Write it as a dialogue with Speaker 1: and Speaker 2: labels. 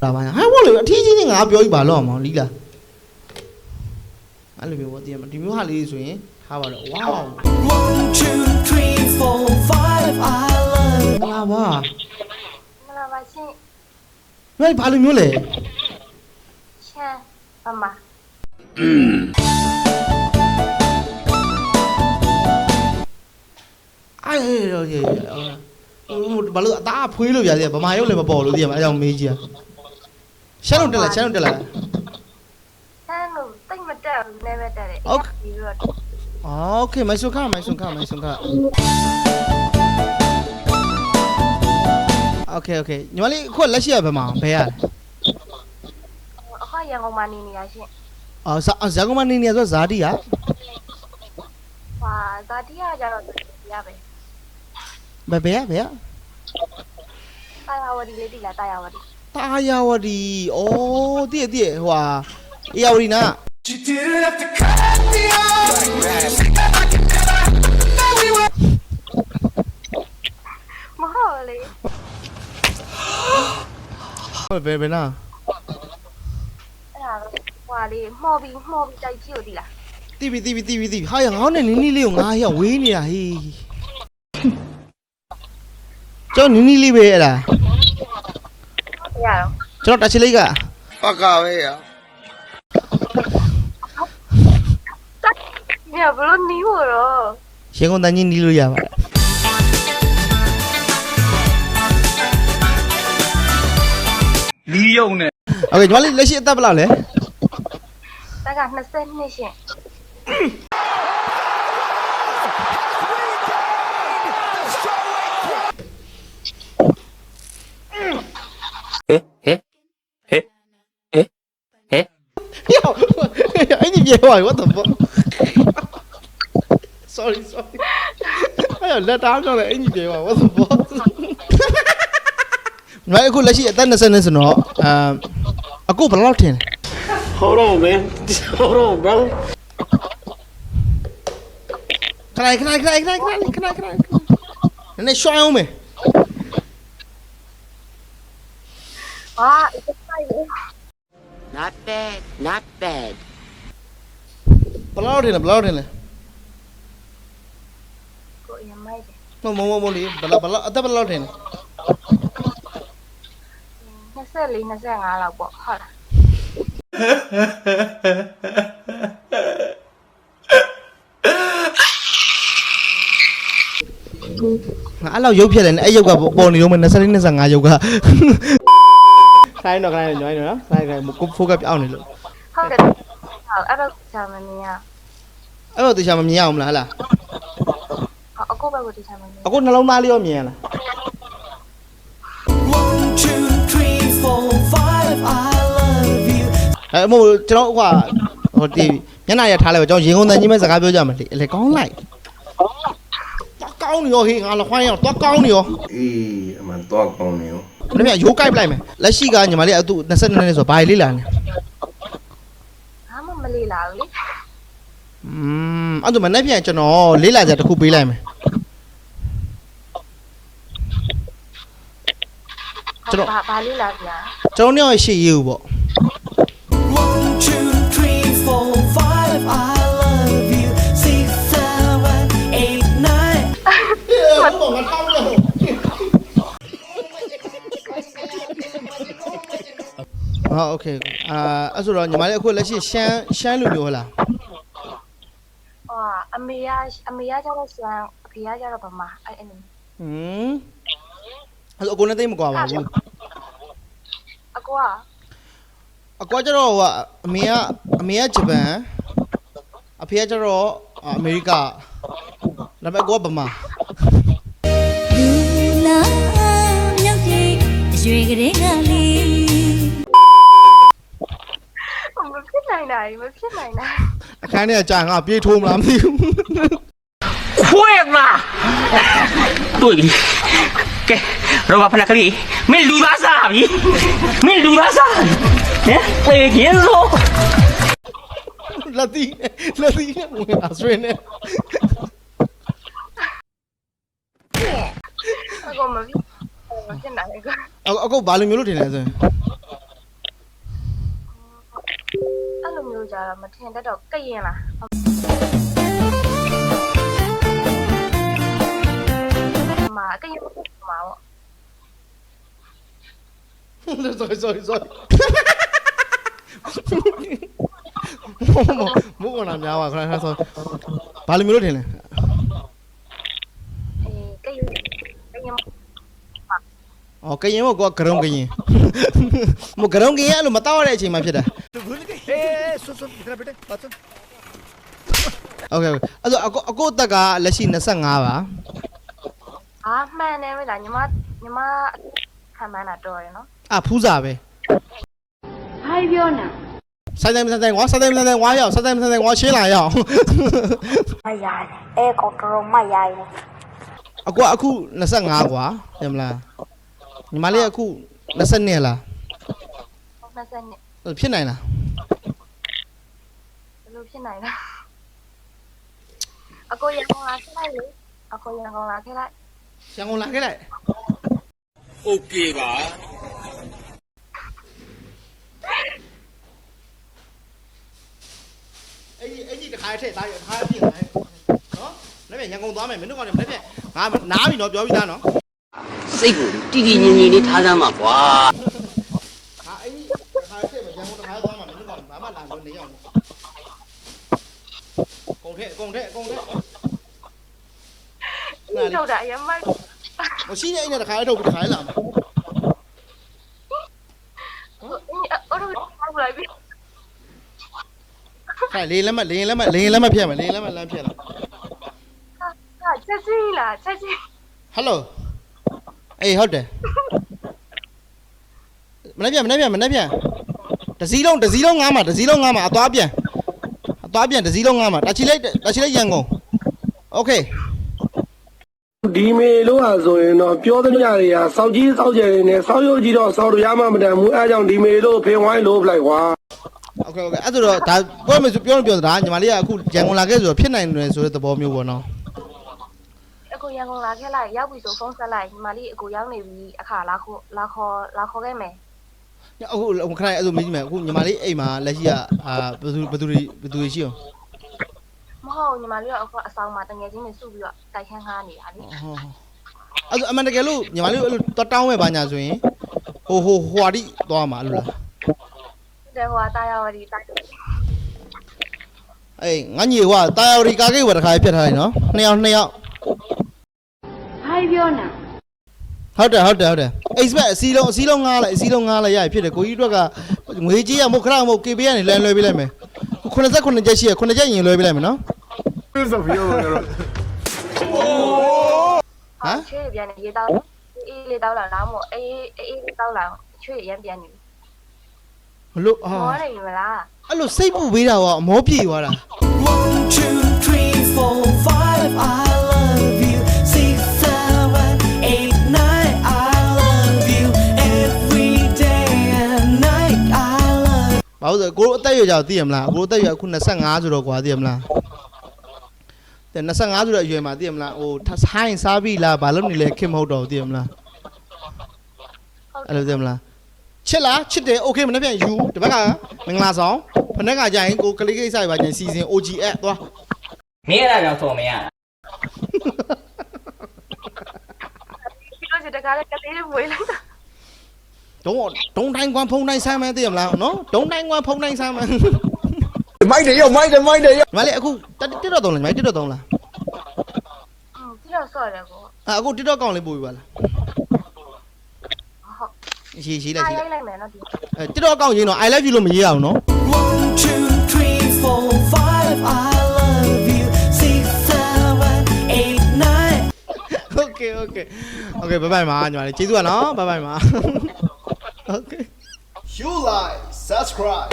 Speaker 1: လာပါဟာဘောလေအထီးချင်းငါပြောပြီးပါတော့အောင်လီလာအဲ့လိုမျိုးပေါ့ဒီမျိုးဟာလေးဆိုရင်ထားပါတော့ဝေါ
Speaker 2: 1 2 3 4 5 I love
Speaker 1: လာပါ
Speaker 3: မလာပါရှင်
Speaker 1: မင်းဘာလိုမျိုးလဲ
Speaker 3: ချမ်းမမ
Speaker 1: အဲ့တော့ရေဘာလို့အသားဖွေးလို့ပြသေးဗမာရုပ်လည်းမပေါ်လို့သိရမှာအဲကြောင့်မေးကြည့်ရှမ်းတော့တက်လာ
Speaker 3: ချမ်းလို့တိတ်မတက်ဘူးနည်းပဲတက်တယ်ပြီးတော့
Speaker 1: โอเคမိုင်ဆွန်ခโอเคညီမလေးအခုလက်ရှိရဘယ်မှာဘယ်ရလဲ
Speaker 3: အခါရန်ကုန်မှာနေနေရရှင်
Speaker 1: ဇာကုမနေနေဆိုဇာတိရ
Speaker 3: ဟာဇာတိကကြတော့ရပဲ
Speaker 1: ဘယ်ရ
Speaker 3: တာယာဝတီလေးတိလားတာယာဝတီ
Speaker 1: တာယာဝတီဩတည့်ဟိုဟာအေယာဝတီနာ
Speaker 2: You didn't have to cut me off like that. I can never know we were
Speaker 3: မဟုတ်လေ
Speaker 1: ဘယ်နာ
Speaker 3: အဲ့ဒါဟွာလေးမှော်ပြီးတိုက်ကြည့်လို့တိလား
Speaker 1: တီးဟာရငေါင်းနဲ့နီနီလေးကိုငါရောက်ဝေးနေတာဟေးကျောင်းနီနီလေးပဲအဲ့ဒါ
Speaker 3: ရတော့
Speaker 1: ကျွန်တော်တက်ချလေးက
Speaker 4: fuck ပဲရ
Speaker 3: ညဘလို့နီးဖို့တော့
Speaker 1: ရင်ကုန်တန်းကြီးနီးလို့ရပါတယ်
Speaker 4: လီးယုံနဲ့
Speaker 1: โอเคညီမလေးလက်ရှိအသက်ဘယ်လောက်လဲ
Speaker 3: တက်က20နှစ်ရှင်
Speaker 1: ယောအဲ့ဒီပြေသွား what the fuck sorry အဲ့လက်သားကြောင့်လည်းအဲ့ဒီပြေသွား what the fuck ညီမလေးအခုလက်ရှိအသက်20နှစ်ဆိုတော့အခုဘယ်လောက်ထင်လဲ
Speaker 4: Hold on man hold on bro
Speaker 1: ခဏနည်းနည်းရှောင်းအောင်မယ်
Speaker 3: ဟာအဲ့ဒါလေ
Speaker 5: Not bad.
Speaker 1: ဘယ်လောက်ထင်လဲ
Speaker 3: ကိုရမိုက်တယ်
Speaker 1: မလေးဘယ်လောက်အသက်ဘယ်လောက်ထင်လဲ
Speaker 3: 24 25လောက်ပေါ့ဟုတ်လား
Speaker 1: အဲ့လောက်ရုပ်ဖြစ်တယ်အဲ့ရုပ်ကပေါ်နေတော့မ24 25ရုပ်ကခိုင်းတော့ညွှန်နော်ခိုင်းကိုဖိုကပ်ပြောင်းနေလို့
Speaker 3: ဟုတ်တယ်အဲ့တော့ဆာမနီယာ
Speaker 1: အဲ့တော့တရားမမြင်ရအောင်မလားဟလား
Speaker 3: အခုဘက်ကိုဒီဆာမနီယာ
Speaker 1: အခုနှလုံးသားလေးရောမြင်ရလား
Speaker 2: 1 2 3 4 5 I love you
Speaker 1: အဲ့မို့ကျွန်တော်ဟိုဒီမျက်နှာရထားလိုက်ပါကျွန်တော်ရင်ကုန်တန်ကြီးမဲ့စကားပြောကြမှာလေကောင်းလိုက်တော့ကောင်းနေရောဟေးငါလခွိုင်းရောတော့ကောင်းနေရော
Speaker 4: အေးအမှန်တော့ကောင်းနေရော
Speaker 1: ဘယ်လိုရိုးကိုက်ပလိုက်မယ်လက်ရှိကညီမလေးအတူ22နှစ်ဆိုဘာလေးလာလဲ
Speaker 3: ဘာမှမလေးလာဘူးလေ
Speaker 1: အဲ့ဒါမနေ့ပြန်ကျွန်တော်လေးလာကြတစ်ခုပေးလိုက်မယ်
Speaker 3: ဘာလေးလာဗျာ
Speaker 1: ကျွန်တော်เนี่ยရှေ့ရေးဦးပေါ့
Speaker 2: 1 2 3 4 5 I love you 6 7 8 9
Speaker 1: ဘာတော့မထောက်လို့โอเคအဲ့ဆိုတော့ညီမလေးအခုလက်ရှိရှမ်းလူမျိုးလား
Speaker 3: ဟာအမေကကျတော့ဆန်အဖေကကျတော့ဗမာအဲ့လို
Speaker 1: အဲ့အကိုနဲ့သိမကွာပါဘူး
Speaker 3: အကွာ
Speaker 1: အကွာကျတော့အမေကဂျပန်အဖေကကျတော့အမေရိကဒါပေမဲ့ကိုကဗမာ
Speaker 6: လူလာမြောက်တဲ့အရွယ်ကလေးကလေး
Speaker 3: မဖြစ်နိုင်တာမဖြစ်နိုင်တာ
Speaker 1: အခန်းထဲကကြာငါပြေးထိုးမလားမသိဘူး
Speaker 5: 会嘛？对的，给，老板拍那个哩，没绿巴啥比，没绿巴啥，北京说。
Speaker 1: လက်သီးနဲ့ဝင်လာဆွေးနေ
Speaker 3: အကောမဖြစ်နိုင်ဘူး
Speaker 1: အခုဘာလိုမျိုးလို့ထင်လဲဆိုရင်
Speaker 3: ကြတော့မထင်တတ်တော့ကရင်လားမာကရင်မှာပေါ့
Speaker 1: sorry မဟုတ်ဘူးများပါခဏဆိုဘာလို့မျိုးလို့ထင်လဲ
Speaker 3: ကရင်
Speaker 1: အော်ကရင်မို့ကိုကရုံကရင်မကရုံကရင်အဲ့လိုမတောက်ရတဲ့အချိန်မှဖြစ်တာโอเคအဲ့တော့အကိုတက်ကလက်ရှိ25ပါ
Speaker 3: အာမှန်တယ်မလားညီမခံမှန်းတာတော်ရယ်နော်
Speaker 1: အာဖူးစာပဲ
Speaker 6: ဘာပြောနာ
Speaker 1: ဆိုင်ဝါရောက်ဆိုင်ဝါရှင်းလာရောက်
Speaker 3: မရတယ်အဲကောင်တော်မရရင်
Speaker 1: အကွာအခု25ကွာရမလားညီမလေးအခု20နှစ်လား
Speaker 3: 20နှစ်
Speaker 1: ဖြစ်နိုင်လား
Speaker 3: ဘယ်လိုဖြစ်နိုင်လဲအကိုရန်ကုန်လာခဲ့လိုက်လေအကိုရန်ကုန်လာခဲ့လိုက်
Speaker 1: ရန်ကုန်လာခဲ့လိုက်
Speaker 5: โอเคပါ
Speaker 1: အဲ့ဒီတခါထည့်သားရခါပြည့်လာနော်လည်းပြန်ရန်ကုန်သွားမယ်မင်းတို့ကလည်းလည်းပြန်ငါနားပြီနော်ပြောပြီးသားနော်
Speaker 5: စိတ်ကိုတည်တည်ငြိမ်ငြိမ်လေးထားစမ်းပါကွာ
Speaker 1: ဟာအဲ့ဒီတခါထည့်ရန်ကုန်တခါသွားမှာမင်းတို့ကဘာမှလာလို့နေအောင်ကုန်ထည့်
Speaker 3: ဒီထုတ်တာအရင်မှ
Speaker 1: မရှိတဲ့အိမ်နဲ့တခါထုတ်ပြီးတခါလာမှာ
Speaker 3: အော်တော့ဟုတ်လိုက်ပြီ
Speaker 1: ခိုင်လေးလက်မဖြတ်မယ်လေးလက်မလမ်းဖြတ်လာ
Speaker 3: ဟာချက်စီလားချက်စီ
Speaker 1: ဟယ်လိုအေးဟုတ်တယ်မနေ့ပြန်တစည်းလုံးငားမှာအသွားပြန်တစည်းလုံးငားမှာတချီလိုက်ရန်ကုန်โอเค
Speaker 7: ဒီမေလို့ဟာဆိုရင်တော့ပြောသမျှတွေကစောက်ကြီးစောက်ကျယ်နေစောက်ရုပ်ကြီးတော့စောက်ရမှမတန်ဘူးအဲအကြောင့်ဒီမေလို့ဖေဝိုင်းလို့ပလိုက်ကွာ
Speaker 1: โอเคအဲ့ဆိုတော့ဒါပြောမယ်ဆိုပြောတာညီမလေးကအခုရန်ကုန်လာခဲ့ဆိုတော့ဖြစ်နိုင်တယ်ဆိုတဲ့သဘောမျိုးပေါ့နော်
Speaker 3: အကိုရန်ကုန်လာခဲ့လိုက်ရောက်ပြီဆိုဖုန်းဆက်လိုက်ညီမလေးအကိုရောက်နေပြီအခါလာခေါ်ခဲ့မယ်
Speaker 1: အခုခဏအဲ့ဆိုမေးကြည့်မယ်အခုညီမလေးအိမ်မှာလက်ရှိကဘယ်သူတွေရှိအောင်
Speaker 3: မဟုတ်ညီမလေးကအခုအဆောင်မှာတငယ်ချင်းတွေစုပြီးတော့တိုက်ခန်းခါနေတာလေ
Speaker 1: အဲ့ဆိုအမှန်တကယ်လို့ညီမလေးအဲ့လိုတောင်းမဲ့ဘာညာဆိုရင်ဟိုဟာဒီသွားမှာလို့လား
Speaker 3: တဲ့ဟိုတာယာဝတီတိုက်
Speaker 1: အေးငါညီဟိုတာယာရီကားကိတ်ဝတခါပြတ်ထားတယ်နော်နှစ်ယောက်
Speaker 6: ဘာပြောနာ
Speaker 1: ဟုတ်တယ်အိတ်စပက်အစီလုံးငားလိုက်ရဖြစ်တယ်ကိုကြီးအတွက်ကငွေကြီးရမဟုတ်ခရမဟုတ် KB ကနေလမ်းလွှဲပေးလိုက်မယ်89ချက်ရှိရ9ချက်ရင်လွှဲပေးလိုက်မယ်နော်
Speaker 3: ဟမ်ချွေးပြန်နေရေးတောက်အေးလေးတောက်လာလားမို့အေးလေးတောက်လာချွေးရမ်းပြန်နေ
Speaker 1: ဘလို့
Speaker 3: မောနေမလား
Speaker 1: အဲ့လိုစိတ်ပူပေးတာကအမောပြေသွားတာ
Speaker 2: 1, 2, 3, 4, 5, I love you. 6, 7, 8, 9, I love you. Every day and night, I love
Speaker 1: ဘာလို့လဲကိုအသက်ရွယ်ကြသိရမလားကိုအသက်ရွယ်အခု25ဆိုတော့ကွာသိရမလားတဲ့25ဆိုတော့အရွယ်မှာသိရမလားဟိုဆိုင်းစားပြီလားဘာလို့နေလဲခင်မဟုတ်တော့သိရမလားအဲ့လိုသိရမလားချစ်လားချစ်တယ်โอเคမနေ့ပြန်ယူဒီဘက်ကမင်္ဂလာဆောင်ဖနက်ကကြရင်ကိုကလေးကိစ္စတွေပါကျင်စီစဉ် OG အဲ့သွား
Speaker 5: မင်းရတာကြောင့်ဆုံးမရတာ
Speaker 3: ပြီးတော့တခါလေးကလေးတွေဝေးလိုက်တာ
Speaker 1: တုံးတိုင်းကွမ်းဖုံးတိုင်းဆမ်းမယ်သိရမလားနော်တုံးတိုင်းကွမ်းဖုံးတိုင်းဆမ်းမယ်
Speaker 7: မိုက်တယ်ရောက်
Speaker 1: မလေးအခုတစ်တော့3လားညီမတစ်တော့3လား
Speaker 3: ပြီးတော့ဆော့တယ်ကို
Speaker 1: အခုတစ်တော့ကောင်းလေးပို့ပြပါလား
Speaker 3: ဟုတ်
Speaker 1: ရှိလိုက်
Speaker 3: ရိုက်လိုက်မယ်နော်ဒီ
Speaker 1: တစ်တော့ကောင်းရင်တော့ I love you လို့မရေးအောင်နော်
Speaker 2: 1, 2, 3, 4, 5, I love you. 6, 7, 8, 9.
Speaker 1: Okay bye bye ပါညီမလေးကျေးဇူးပါနော် bye bye ပါ Okay you like subscribe